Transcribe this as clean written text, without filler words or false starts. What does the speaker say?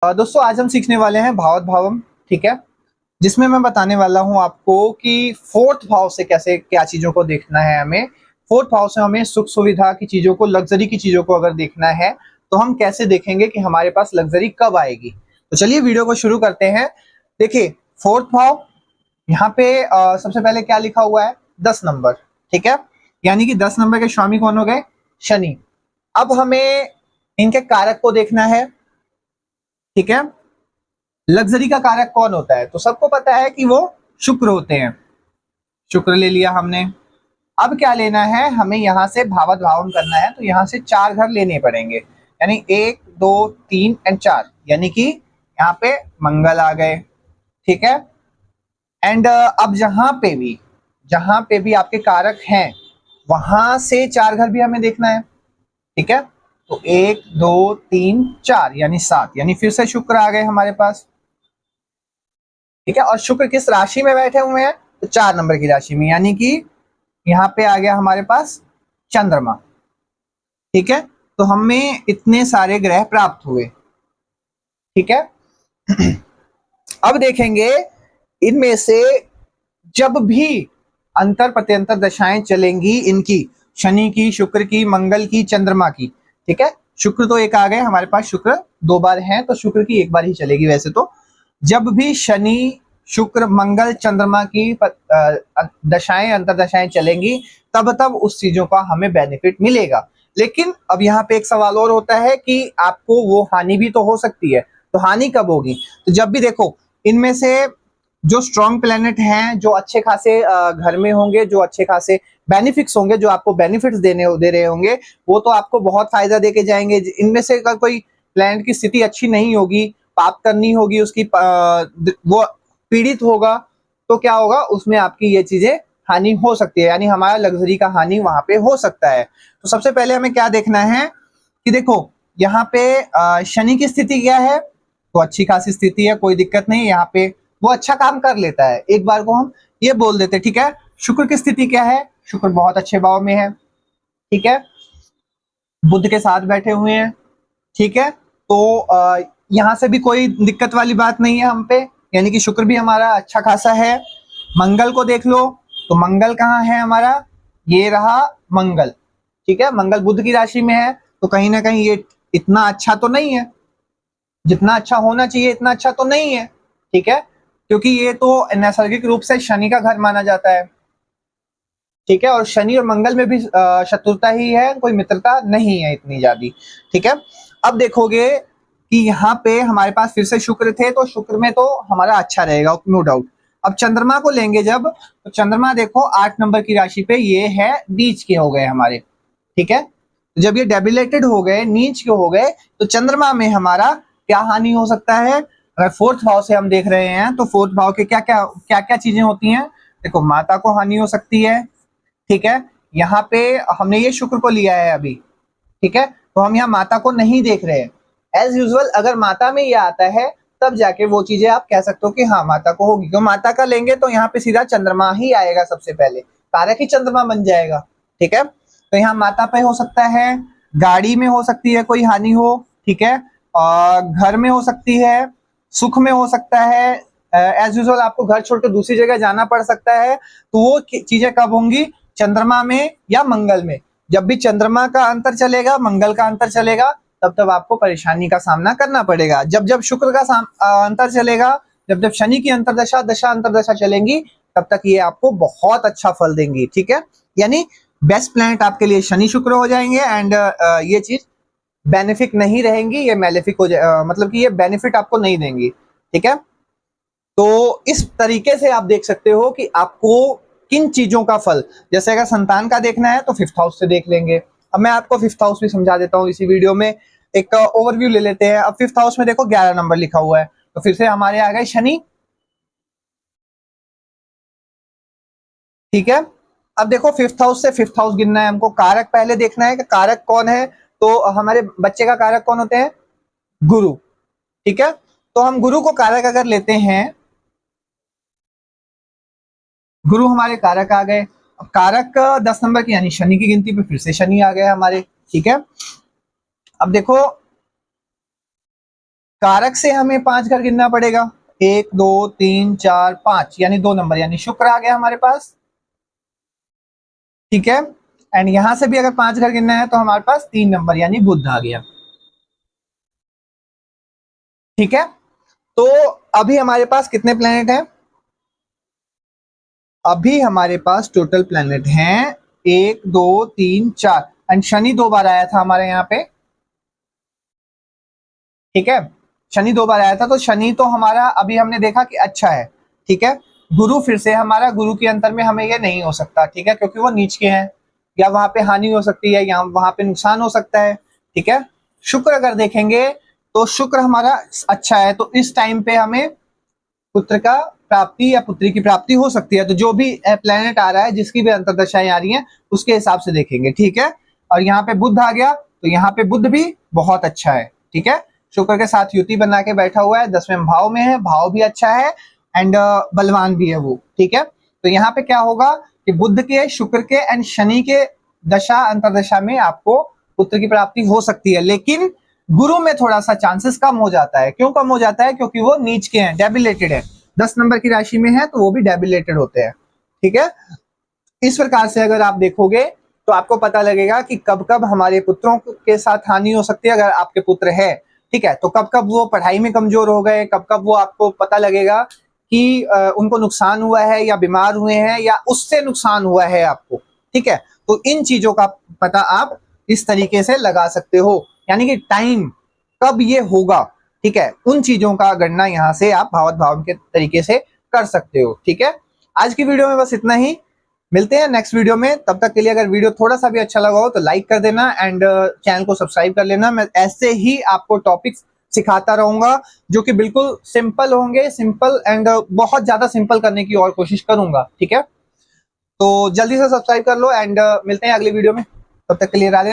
दोस्तों आज हम सीखने वाले हैं भावार्थ भावम, ठीक है, जिसमें मैं बताने वाला हूं आपको कि फोर्थ भाव से कैसे क्या चीजों को देखना है। हमें फोर्थ भाव से हमें सुख सुविधा की चीजों को, लग्जरी की चीजों को अगर देखना है तो हम कैसे देखेंगे कि हमारे पास लग्जरी कब आएगी। तो चलिए वीडियो को शुरू करते हैं। देखिए फोर्थ भाव, यहाँ पे सबसे पहले क्या लिखा हुआ है, 10 नंबर, ठीक है, यानी कि 10 नंबर के स्वामी कौन हो गए, शनि। अब हमें इनके कारक को देखना है, ठीक है। लग्जरी का कारक कौन होता है, तो सबको पता है कि वो शुक्र होते हैं। शुक्र ले लिया हमने। अब क्या लेना है, हमें यहां से भावार्थ भावम करना है, तो यहां से 4 घर लेने पड़ेंगे, यानी 1 2 3 एंड 4, यानी कि यहाँ पे मंगल आ गए, ठीक है। एंड अब जहां पे भी आपके कारक हैं वहां से 4 घर भी हमें देखना है, ठीक है। तो 1 2 3 4 यानी 7, यानी फिर से शुक्र आ गए हमारे पास, ठीक है। और शुक्र किस राशि में बैठे हुए हैं, तो 4 नंबर की राशि में, यानी कि यहाँ पे आ गया हमारे पास चंद्रमा, ठीक है। तो हमें इतने सारे ग्रह प्राप्त हुए, ठीक है। अब देखेंगे इनमें से जब भी अंतर प्रत्यंतर दशाएं चलेंगी, इनकी शनि की, शुक्र की, मंगल की, चंद्रमा की, ठीक है। शुक्र तो एक आ गए हमारे पास, शुक्र 2 बार हैं तो शुक्र की 1 बार ही चलेगी वैसे तो। जब भी शनि, शुक्र, मंगल, चंद्रमा की दशाएं, अंतर दशाएं चलेंगी, तब तब उस चीजों का हमें बेनिफिट मिलेगा। लेकिन अब यहाँ पे एक सवाल और होता है कि आपको वो हानि भी तो हो सकती है। तो हानि कब होगी, तो जब भी देखो इनमें से जो स्ट्रॉन्ग प्लेनेट हैं, जो अच्छे खासे घर में होंगे, जो अच्छे खासे बेनिफिट्स होंगे, जो आपको बेनिफिट्स दे रहे होंगे, वो तो आपको बहुत फायदा देके जाएंगे। इनमें से अगर कोई प्लेनेट की स्थिति अच्छी नहीं होगी, पाप करनी होगी उसकी, वो पीड़ित होगा, तो क्या होगा, उसमें आपकी ये चीजें हानि हो सकती है, यानी हमारा लग्जरी का हानि वहां पे हो सकता है। तो सबसे पहले हमें क्या देखना है कि देखो यहाँ पे शनि की स्थिति क्या है, तो अच्छी खासी स्थिति है, कोई दिक्कत नहीं, यहाँ पे वो अच्छा काम कर लेता है, एक बार को हम ये बोल देते, ठीक है। शुक्र की स्थिति क्या है, शुक्र बहुत अच्छे भाव में है, ठीक है, बुध के साथ बैठे हुए हैं, ठीक है। तो यहाँ से भी कोई दिक्कत वाली बात नहीं है हम पे, यानी कि शुक्र भी हमारा अच्छा खासा है। मंगल को देख लो, तो मंगल कहाँ है हमारा, ये रहा मंगल, ठीक है। मंगल बुध की राशि में है, तो कहीं ना कहीं ये इतना अच्छा तो नहीं है, जितना अच्छा होना चाहिए इतना अच्छा तो नहीं है, ठीक है, क्योंकि ये तो नैसर्गिक रूप से शनि का घर माना जाता है, ठीक है। और शनि और मंगल में भी शत्रुता ही है, कोई मित्रता नहीं है इतनी ज्यादा, ठीक है। अब देखोगे कि यहाँ पे हमारे पास फिर से शुक्र थे, तो शुक्र में तो हमारा अच्छा रहेगा, नो डाउट। अब चंद्रमा को लेंगे जब, तो चंद्रमा देखो 8 नंबर की राशि पे, ये है नीच के हो गए हमारे, ठीक है। तो जब ये डेबिलेटेड हो गए, नीच के हो गए, तो चंद्रमा में हमारा क्या हानि हो सकता है। अगर फोर्थ भाव से हम देख रहे हैं तो फोर्थ भाव के क्या क्या चीजें होती हैं, देखो माता को हानि हो सकती है, ठीक है। यहाँ पे हमने ये शुक्र को लिया है अभी, ठीक है, तो हम यहाँ माता को नहीं देख रहे हैं। एज यूजुअल अगर माता में ये आता है तब जाके वो चीजें आप कह सकते हो कि हाँ माता को होगी, क्यों माता का लेंगे तो यहाँ पे सीधा चंद्रमा ही आएगा, सबसे पहले कारक ही चंद्रमा बन जाएगा, ठीक है। तो यहाँ माता पे हो सकता है, गाड़ी में हो सकती है कोई हानि हो, ठीक है, और घर में हो सकती है, सुख में हो सकता है, एज यूजुअल आपको घर छोड़कर दूसरी जगह जाना पड़ सकता है। तो वो चीजें कब होंगी, चंद्रमा में या मंगल में। जब भी चंद्रमा का अंतर चलेगा, मंगल का अंतर चलेगा, तब तब आपको परेशानी का सामना करना पड़ेगा। जब जब शुक्र का अंतर चलेगा, जब जब शनि की अंतरदशा, दशा अंतरदशा चलेंगी, तब तक ये आपको बहुत अच्छा फल देंगी, ठीक है। यानी बेस्ट प्लैनेट आपके लिए शनि शुक्र हो जाएंगे, एंड ये चीज बेनिफिक नहीं रहेंगी, ये मेलेफिक हो जाए, मतलब कि ये बेनिफिट आपको नहीं देंगी, ठीक है। तो इस तरीके से आप देख सकते हो कि आपको किन चीजों का फल, जैसे अगर संतान का देखना है तो 5th हाउस से देख लेंगे। अब मैं आपको 5th हाउस भी समझा देता हूँ इसी वीडियो में, एक ओवरव्यू ले लेते हैं। अब 5th हाउस में देखो 11 नंबर लिखा हुआ है, तो फिर से हमारे आ गए शनि, ठीक है। अब देखो 5th हाउस से 5th हाउस गिनना है हमको, कारक पहले देखना है कि कारक कौन है। तो हमारे बच्चे का कारक कौन होते हैं, गुरु, ठीक है। तो हम गुरु को कारक अगर लेते हैं, गुरु हमारे कारक आ गए। अब कारक 10 नंबर की यानी शनि की गिनती पे फिर से शनि आ गए हमारे, ठीक है। अब देखो कारक से हमें 5 घर गिनना पड़ेगा, 1 2 3 4 5, यानी 2 नंबर, यानी शुक्र आ गया हमारे पास, ठीक है। एंड यहां से भी अगर 5 घर गिनना है तो हमारे पास 3 नंबर यानी बुध आ गया, ठीक है। तो अभी हमारे पास कितने प्लेनेट हैं? अभी हमारे पास टोटल प्लेनेट हैं 1 2 3 4, एंड शनि 2 बार आया था हमारे यहाँ पे, ठीक है। शनि 2 बार आया था, तो शनि तो हमारा अभी हमने देखा कि अच्छा है, ठीक है। गुरु फिर से हमारा, गुरु के अंतर में हमें ये नहीं हो सकता, ठीक है, क्योंकि वो नीच के हैं, या वहां पे हानि हो सकती है या वहां पे नुकसान हो सकता है, ठीक है। शुक्र अगर देखेंगे तो शुक्र हमारा अच्छा है, तो इस टाइम पे हमें पुत्र का प्राप्ति या पुत्री की प्राप्ति हो सकती है। तो जो भी प्लेनेट आ रहा है, जिसकी भी अंतरदशाएं आ रही हैं, उसके हिसाब से देखेंगे, ठीक है। और यहाँ पे बुध आ गया, तो यहाँ पे बुध भी बहुत अच्छा है, ठीक है। शुक्र के साथ युति बना के बैठा हुआ है, 10वें भाव में है, भाव भी अच्छा है, एंड बलवान भी है वो, ठीक है। तो यहाँ पे क्या होगा कि बुध के, शुक्र के एंड शनि के दशा अंतरदशा में आपको पुत्र की प्राप्ति हो सकती है, लेकिन गुरु में थोड़ा सा चांसेस कम हो जाता है। क्यों कम हो जाता है? क्योंकि वो नीच के हैं, डेबिलेटेड है, 10 नंबर की राशि में है, तो वो भी डेबिलेटेड होते हैं, ठीक है। इस प्रकार से अगर आप देखोगे तो आपको पता लगेगा कि कब कब हमारे पुत्रों के साथ हानि हो सकती है, अगर आपके पुत्र है, ठीक है। तो कब कब वो पढ़ाई में कमजोर हो गए, कब कब वो आपको पता लगेगा कि उनको नुकसान हुआ है, या बीमार हुए हैं, या उससे नुकसान हुआ है आपको, ठीक है। तो इन चीजों का पता आप इस तरीके से लगा सकते हो, यानी कि टाइम कब ये होगा, ठीक है, उन चीजों का गणना यहाँ से आप भावत भाव के तरीके से कर सकते हो, ठीक है। आज की वीडियो में बस इतना ही, मिलते हैं नेक्स्ट वीडियो में। तब तक के लिए अगर वीडियो थोड़ा सा भी अच्छा लगा हो तो लाइक कर देना, एंड चैनल को सब्सक्राइब कर लेना। मैं ऐसे ही आपको टॉपिक्स सिखाता रहूंगा जो कि बिल्कुल सिंपल होंगे, सिंपल एंड बहुत ज्यादा सिंपल करने की और कोशिश करूंगा, ठीक है। तो जल्दी से सब्सक्राइब कर लो, एंड मिलते हैं अगली वीडियो में। तब तक के लिए राधे।